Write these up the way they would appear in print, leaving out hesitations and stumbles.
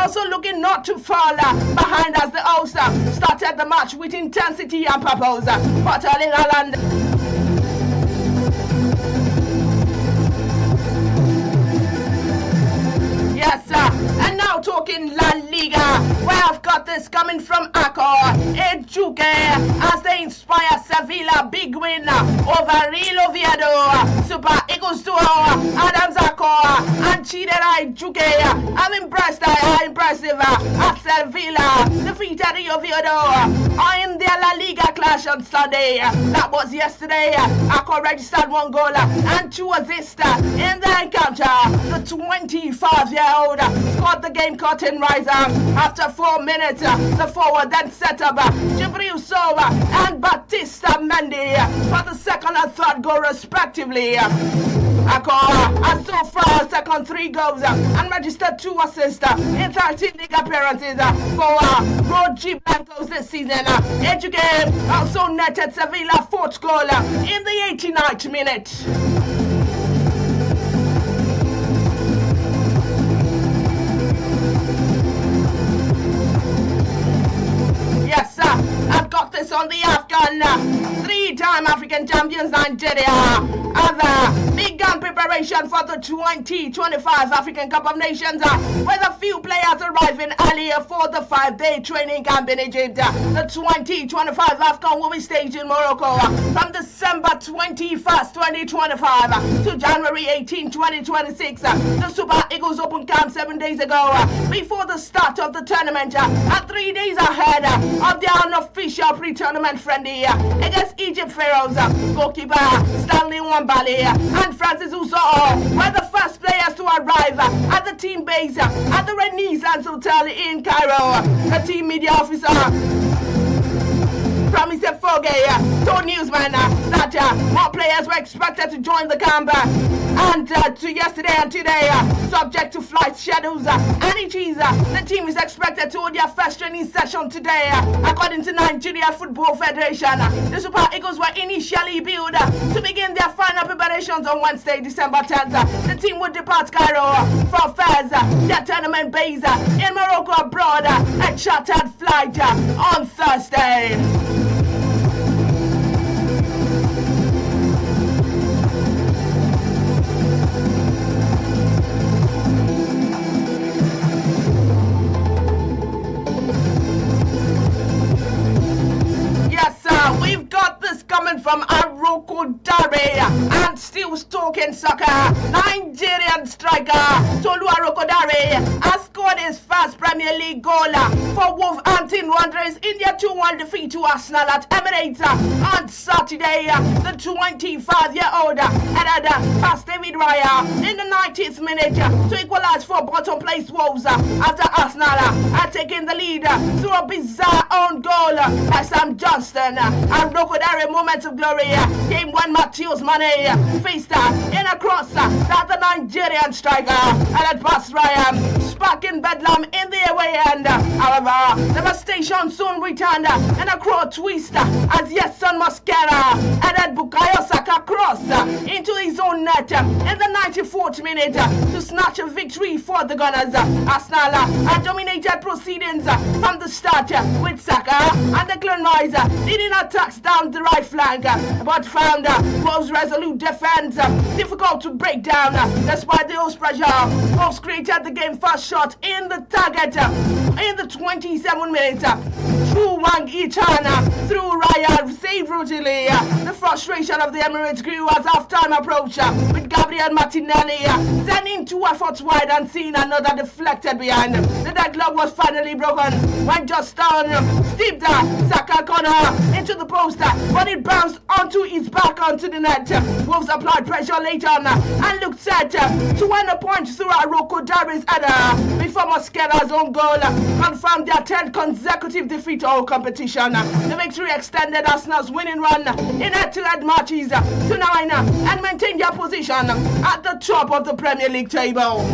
also looking not to fall behind as the host started the match with intensity and purpose. But Erling Haaland. Yes, and now talking La Liga, where I've got this coming from Adekoya as they inspire Sevilla, big win over Real Oviedo. Super Eagles duo Adams Adekoya and Chidera Ejuke. I'm impressed, impressive as Sevilla defeated Real Oviedo in their La Liga clash on Sunday. That was yesterday. Adekoya registered 1 goal and 2 assists in the encounter. The 25-year-old scored the game curtain riser after 4 minutes. The forward then set up Jibril Sowa and Batista Mendy for the second and third goal respectively. Adekoya has so far second 3 goals and registered 2 assists in 13 league appearances for Roji Blancos this season. Ejuke also netted Sevilla 4th goal in the 89th minute. I've got this on the Afghan 3-time African champions Nigeria. Other big gun preparation for the 2025 African Cup of Nations with a few players arriving earlier for the 5-day training camp in Egypt. The 2025 AFCON will be staged in Morocco from December 21st, 2025 to January 18, 2026. The Super Eagles opened camp 7 days ago before the start of the tournament and 3 days ahead of their unofficial pre-tournament friendly against Egypt Pharaohs. Goalkeeper Stanley Wambale and Francis Uzo were the first players to arrive at the team base at the Renaissance Hotel in Cairo. The team media officer Promise Foge told newsmen that more players were expected to join the camp and to yesterday and today, subject to flight schedules and issues. The team is expected to hold their first training session today, according to Nigeria Football Federation. The Super Eagles were initially billed to begin their final preparations on Wednesday, December 10th. The team would depart Cairo for Fez, their tournament base in Morocco abroad, a chartered flight on Thursday. We've got this coming from Diaries and still talking soccer. Nigerian striker Tolu Diaries has scored his first Premier League goal for Wolverhampton Wanderers in their 2-1 defeat to Arsenal at Emirates on Saturday. The 25-year-old headed past David Raya in the 90th minute to equalize for bottom place Wolves after Arsenal had taken the lead through a bizarre own goal by Sam Johnston. And Diaries moments of glory came when Matheus Mane faced in a cross that the Nigerian striker had past Ryan, sparking bedlam in the away end. However, devastation soon returned in a crow twist as Yesson Mosquera added Bukayo Saka cross into his own net in the 94th minute to snatch a victory for the Gunners. Arsenal had dominated proceedings from the start with Saka and the Clone Noise leading attacks down the right flank, but found Wolves' resolute defense difficult to break down. Despite the host pressure, Wolves created the game first shot in the target in the 27th minute through Wang Ichan, through Ryan, saved brutally. The frustration of the Emirates grew as half-time approached, with Gabriel Martinelli sending 2 efforts wide and seeing another deflected behind. The deadlock was finally broken when Justin stepped Saka corner into the post, but it bounced onto his back onto the net. Wolves applied pressure later on and looked set to win a point through Diaries' header before Mosquera's own goal confirmed their 10th consecutive defeat all competition. The victory extended Arsenal's winning run in head-to-head matches to 9 and maintained their position at the top of the Premier League table.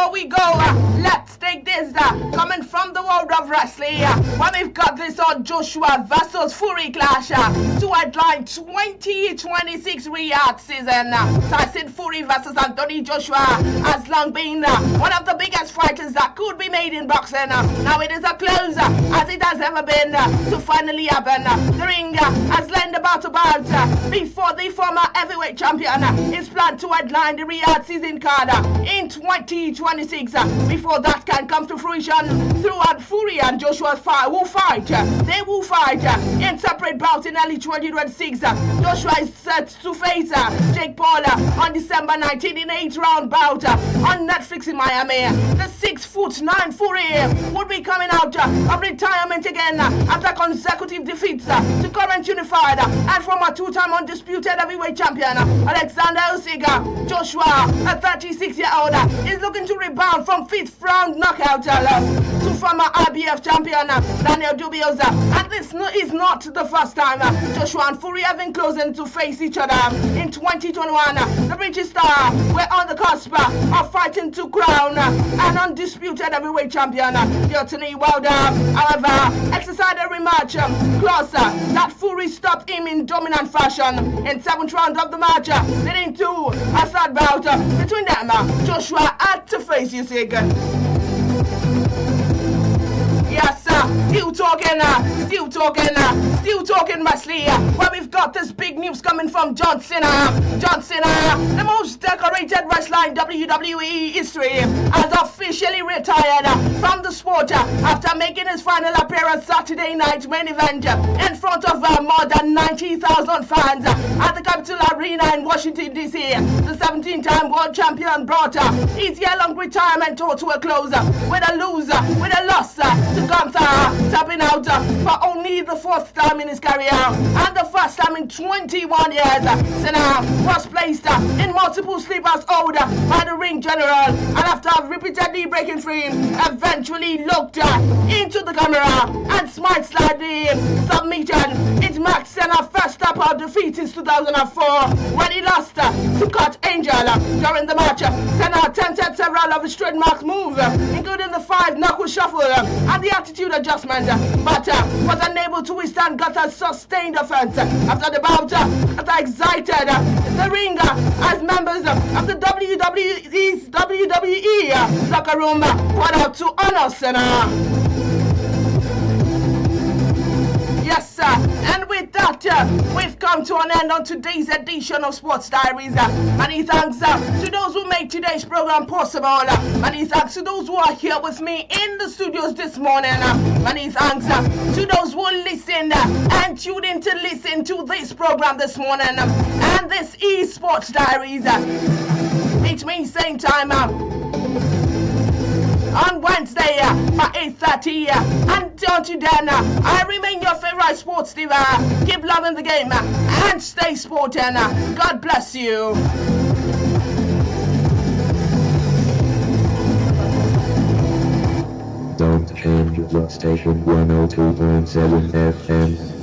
before we go, let's take this coming from the world of wrestling. When we've got this on Joshua versus Fury clash to headline 2026 Riyadh season. Tyson Fury versus Anthony Joshua has long been one of the biggest fighters that could be made in boxing. Now it is as close as it has ever been to finally happen. The ring has lain about before the former heavyweight champion is planned to headline the Riyadh season card in 2026. Before that can come to fruition, throughout Fury and Joshua will fight. They will fight in separate bouts in early 2026. Joshua is set to face Jake Paul on December 19 in 8-round bout on Netflix in Miami. The 6'9" Fury would be coming out of retirement again after consecutive defeats to current unified and former two-time undisputed heavyweight champion Alexander Usyk. Joshua, a 36-year-old, is looking to rebound from 5th-round knockout loss to former IBF champion Daniel Dubious. And this is not the first time Joshua and Fury have been closing to face each other. In 2021, the British star were on the cusp of fighting to crown an undisputed heavyweight champion. Anthony Wilder, however, exercised a rematch clause that Fury stopped him in dominant fashion in 7th round of the match, leading to a third bout between them. Joshua had to face Usyk. Yes, still talking wrestling. Where we've got this big news coming from John Cena. John Cena, the most decorated wrestler in WWE history, has officially retired from the sport after making his final appearance Saturday night main event in front of more than 90,000 fans at the Capitol Arena in Washington, D.C. The 17-time world champion brought his year-long retirement tour to a close with a loss to Gunther, tapping out for only the 4th time in his career and the first time in 21 years. Cena was placed in multiple sleepers hold by the ring general, and after repeatedly breaking free, eventually looked into the camera and smiled slightly. Submission. It marked Cena's first step-out defeat since 2004 when he lost to Kurt Angle. During the match, Cena attempted several of his trademark moves, including the 5-knuckle shuffle and the attitude adjustment, but was unable to withstand Gunther's sustained offense. After the bout, Gunther exited the ring as members of the WWE locker room poured out to honor Cena. Yes, sir. And with that, we've come to an end on today's edition of Sports Diaries. Many thanks to those who made today's program possible. Many thanks to those who are here with me in the studios this morning. Many thanks to those who listened and tuned in to listen to this program this morning. And this is Sports Diaries. It means same time on Wednesday at 8:30. Until then, I remain your favorite sports diva. Keep loving the game and stay sporting. God bless you. Don't change the station. 102.7 FM.